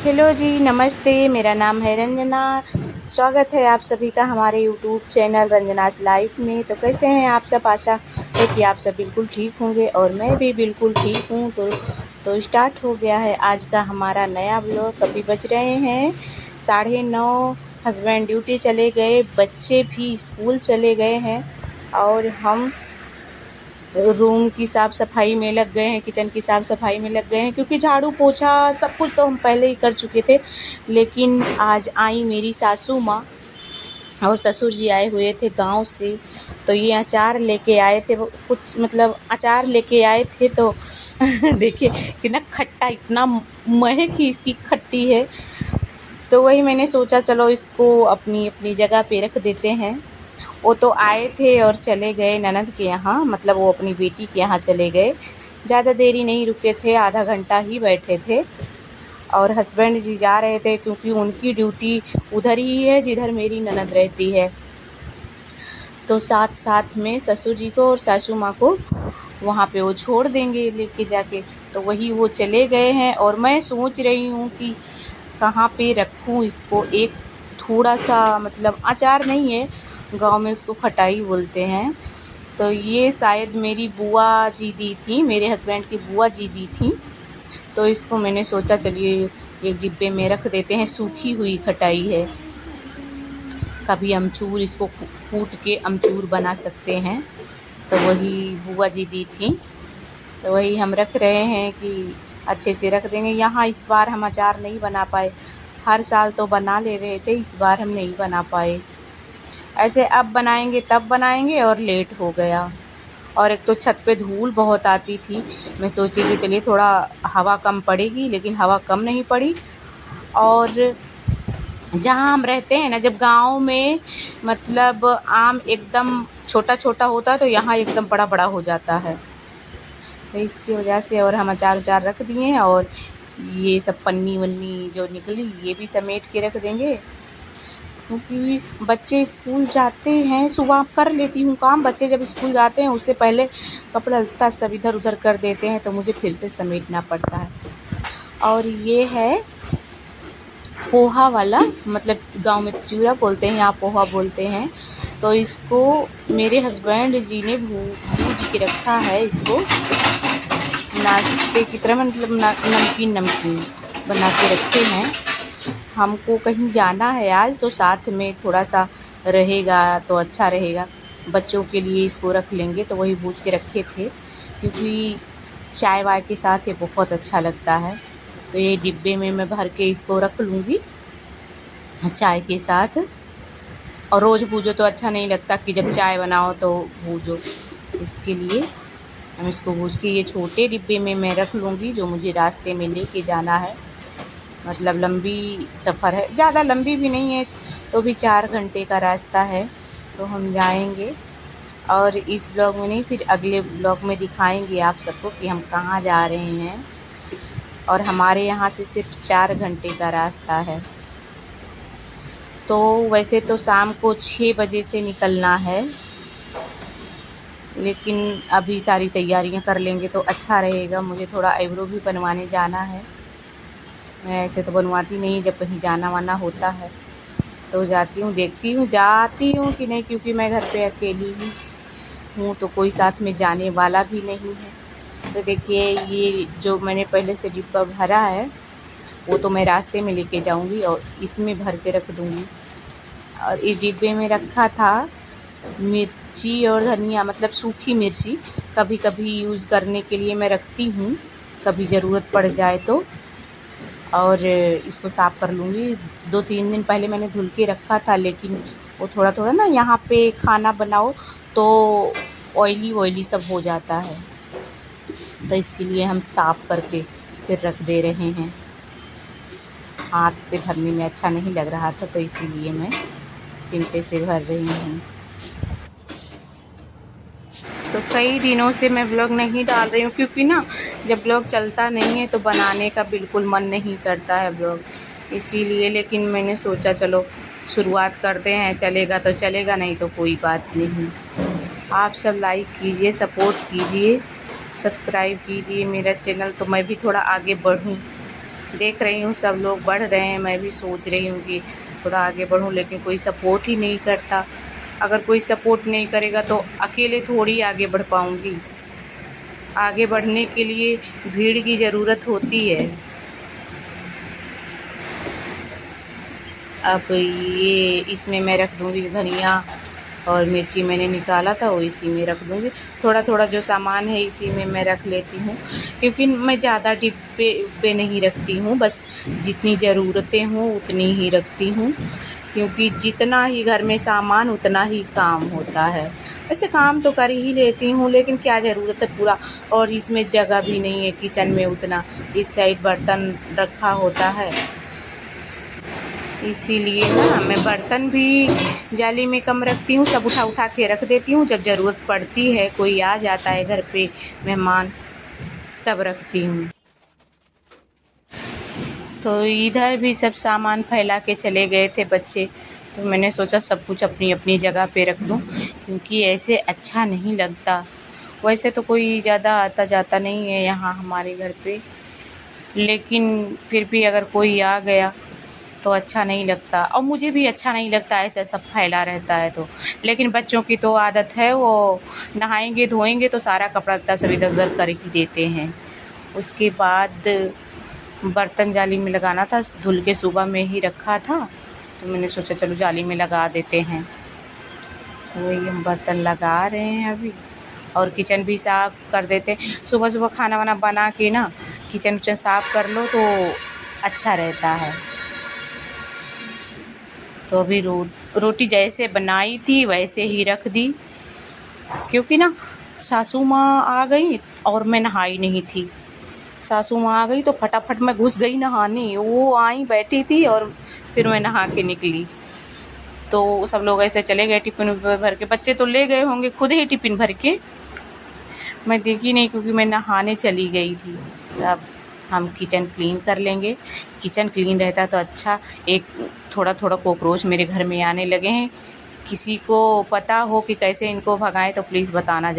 Hello जी, नमस्ते। मेरा नाम है रंजना। स्वागत है आप सभी का हमारे यूट्यूब चैनल रंजनास लाइफ में। तो कैसे हैं आप सब? आशा है कि आप सब बिल्कुल ठीक होंगे और मैं भी बिल्कुल ठीक हूँ। तो स्टार्ट हो गया है आज का हमारा नया ब्लॉग। अभी बज रहे हैं 9:30। हस्बैंड ड्यूटी चले गए, बच्चे भी स्कूल चले गए हैं और हम रूम की साफ़ सफाई में लग गए हैं, किचन की साफ़ सफाई में लग गए हैं, क्योंकि झाड़ू पोछा सब कुछ तो हम पहले ही कर चुके थे। लेकिन आज आई मेरी सासू माँ और ससुर जी आए हुए थे गांव से। तो ये अचार लेके आए थे, वो कुछ मतलब अचार लेके आए थे। तो देखिए कितना खट्टा, इतना महक ही इसकी खट्टी है। तो वही मैंने सोचा चलो इसको अपनी अपनी जगह पे रख देते हैं। वो तो आए थे और चले गए ननद के यहाँ, मतलब वो अपनी बेटी के यहाँ चले गए। ज़्यादा देरी नहीं रुके थे, आधा घंटा ही बैठे थे। और हस्बैंड जी जा रहे थे क्योंकि उनकी ड्यूटी उधर ही है जिधर मेरी ननद रहती है। तो साथ साथ में ससुर जी को और सासू माँ को वहाँ पे वो छोड़ देंगे लेके जाके। तो वही वो चले गए हैं और मैं सोच रही हूँ कि कहाँ पे रखूँ इसको। एक थोड़ा सा मतलब अचार नहीं है, गांव में उसको खटाई बोलते हैं। तो ये शायद मेरी बुआ जी दी थी, मेरे हस्बैंड की बुआ जी दी थी। तो इसको मैंने सोचा चलिए एक डिब्बे में रख देते हैं। सूखी हुई खटाई है, कभी अमचूर इसको कूट के अमचूर बना सकते हैं। तो वही बुआ जी दी थी, तो वही हम रख रहे हैं कि अच्छे से रख देंगे। यहाँ इस बार हम अचार नहीं बना पाए, हर साल तो बना ले रहे थे, इस बार हम नहीं बना पाए। ऐसे अब बनाएंगे तब बनाएंगे और लेट हो गया। और एक तो छत पे धूल बहुत आती थी। मैं सोची कि चलिए थोड़ा हवा कम पड़ेगी, लेकिन हवा कम नहीं पड़ी। और जहाँ हम रहते हैं ना, जब गांव में मतलब आम एकदम छोटा छोटा होता है तो यहाँ एकदम बड़ा बड़ा हो जाता है। तो इसकी वजह से और हम अचार उचार रख दिए हैं। और ये सब पन्नी वन्नी जो निकली ये भी समेट के रख देंगे, क्योंकि बच्चे स्कूल जाते हैं। सुबह कर लेती हूँ काम, बच्चे जब स्कूल जाते हैं उससे पहले कपड़ा लत्ता सब इधर उधर कर देते हैं, तो मुझे फिर से समेटना पड़ता है। और ये है पोहा वाला, मतलब गांव में तो चूरा बोलते हैं, यहाँ पोहा बोलते हैं। तो इसको मेरे हस्बैंड जी ने भूज के रखा है, इसको नाश्ते की तरह मतलब नमकीन नमकीन बना के रखे हैं। हमको कहीं जाना है आज, तो साथ में थोड़ा सा रहेगा तो अच्छा रहेगा। बच्चों के लिए इसको रख लेंगे, तो वही भूज के रखे थे, क्योंकि चाय वाय के साथ ये बहुत अच्छा लगता है। तो ये डिब्बे में मैं भर के इसको रख लूँगी चाय के साथ। और रोज़ भूजो तो अच्छा नहीं लगता कि जब चाय बनाओ तो भूजो, इसके लिए हम इसको भूज के ये छोटे डिब्बे में मैं रख लूँगी, जो मुझे रास्ते में लेके जाना है। मतलब लंबी सफ़र है, ज़्यादा लंबी भी नहीं है, तो भी 4 घंटे का रास्ता है। तो हम जाएंगे और इस ब्लॉग में नहीं, फिर अगले ब्लॉग में दिखाएंगे आप सबको कि हम कहाँ जा रहे हैं। और हमारे यहाँ से सिर्फ 4 घंटे का रास्ता है। तो वैसे तो शाम को 6 बजे से निकलना है, लेकिन अभी सारी तैयारियां कर लेंगे तो अच्छा रहेगा। मुझे थोड़ा आईब्रो भी बनवाने जाना है। मैं ऐसे तो बनवाती नहीं, जब कहीं जाना वाना होता है तो जाती हूँ, देखती हूँ जाती हूँ कि नहीं, क्योंकि मैं घर पे अकेली ही हूँ, तो कोई साथ में जाने वाला भी नहीं है। तो देखिए ये जो मैंने पहले से डिब्बा भरा है वो तो मैं रास्ते में लेके जाऊँगी और इसमें भर के रख दूँगी। और इस डिब्बे में रखा था मिर्ची और धनिया, मतलब सूखी मिर्ची, कभी कभी यूज़ करने के लिए मैं रखती हूँ, कभी ज़रूरत पड़ जाए तो। और इसको साफ़ कर लूँगी। 2-3 दिन पहले मैंने धुल के रखा था, लेकिन वो थोड़ा थोड़ा ना, यहाँ पे खाना बनाओ तो ऑयली ऑयली सब हो जाता है, तो इसीलिए हम साफ़ करके फिर रख दे रहे हैं। हाथ से भरने में अच्छा नहीं लग रहा था, तो इसीलिए मैं चिमटे से भर रही हूँ। तो कई दिनों से मैं ब्लॉग नहीं डाल रही हूँ, क्योंकि ना जब ब्लॉग चलता नहीं है तो बनाने का बिल्कुल मन नहीं करता है ब्लॉग, इसीलिए। लेकिन मैंने सोचा चलो शुरुआत करते हैं, चलेगा तो चलेगा, नहीं तो कोई बात नहीं। आप सब लाइक कीजिए, सपोर्ट कीजिए, सब्सक्राइब कीजिए मेरा चैनल, तो मैं भी थोड़ा आगे बढ़ूँ। देख रही हूँ सब लोग बढ़ रहे हैं, मैं भी सोच रही हूँ कि थोड़ा आगे बढ़ूँ, लेकिन कोई सपोर्ट ही नहीं करता। अगर कोई सपोर्ट नहीं करेगा तो अकेले थोड़ी आगे बढ़ पाऊँगी। आगे बढ़ने के लिए भीड़ की ज़रूरत होती है। अब ये इसमें मैं रख दूँगी धनिया और मिर्ची मैंने निकाला था वो इसी में रख दूँगी। थोड़ा थोड़ा जो सामान है इसी में मैं रख लेती हूँ, क्योंकि मैं ज़्यादा डिब्बे पे नहीं रखती हूँ, बस जितनी ज़रूरतें हों उतनी ही रखती हूँ, क्योंकि जितना ही घर में सामान उतना ही काम होता है। वैसे काम तो कर ही लेती हूँ, लेकिन क्या ज़रूरत है पूरा, और इसमें जगह भी नहीं है किचन में उतना, इस साइड बर्तन रखा होता है, इसीलिए ना मैं बर्तन भी जाली में कम रखती हूँ, सब उठा उठा के रख देती हूँ। जब ज़रूरत पड़ती है, कोई आ जाता है घर पे मेहमान, तब रखती हूँ। तो इधर भी सब सामान फैला के चले गए थे बच्चे, तो मैंने सोचा सब कुछ अपनी अपनी जगह पे रख दूँ, क्योंकि ऐसे अच्छा नहीं लगता। वैसे तो कोई ज़्यादा आता जाता नहीं है यहाँ हमारे घर पे, लेकिन फिर भी अगर कोई आ गया तो अच्छा नहीं लगता, और मुझे भी अच्छा नहीं लगता ऐसा सब फैला रहता है तो। लेकिन बच्चों की तो आदत है, वो नहाएंगे धोएंगे तो सारा कपड़ा लत्ता सब इधर उधर कर ही देते हैं। उसके बाद बर्तन जाली में लगाना था, धुल के सुबह में ही रखा था, तो मैंने सोचा चलो जाली में लगा देते हैं। तो वही हम बर्तन लगा रहे हैं अभी, और किचन भी साफ़ कर देते। सुबह सुबह खाना वाना बना के ना किचन उचन साफ़ कर लो तो अच्छा रहता है। तो अभी रोटी जैसे बनाई थी वैसे ही रख दी, क्योंकि ना सासू माँ आ गई और मैं नहाई नहीं थी। सासू माँ आ गई तो फटाफट मैं घुस गई नहाने, वो आई बैठी थी और फिर मैं नहा के निकली। तो सब लोग ऐसे चले गए टिफ़िन भर के, बच्चे तो ले गए होंगे खुद ही टिफ़िन भर के, मैं देखी नहीं क्योंकि मैं नहाने चली गई थी। अब हम किचन क्लीन कर लेंगे। किचन क्लीन रहता तो अच्छा। एक थोड़ा थोड़ा कॉकरोच मेरे घर में आने लगे हैं, किसी को पता हो कि कैसे इनको भगाएं तो प्लीज़ बताना ज़रूर।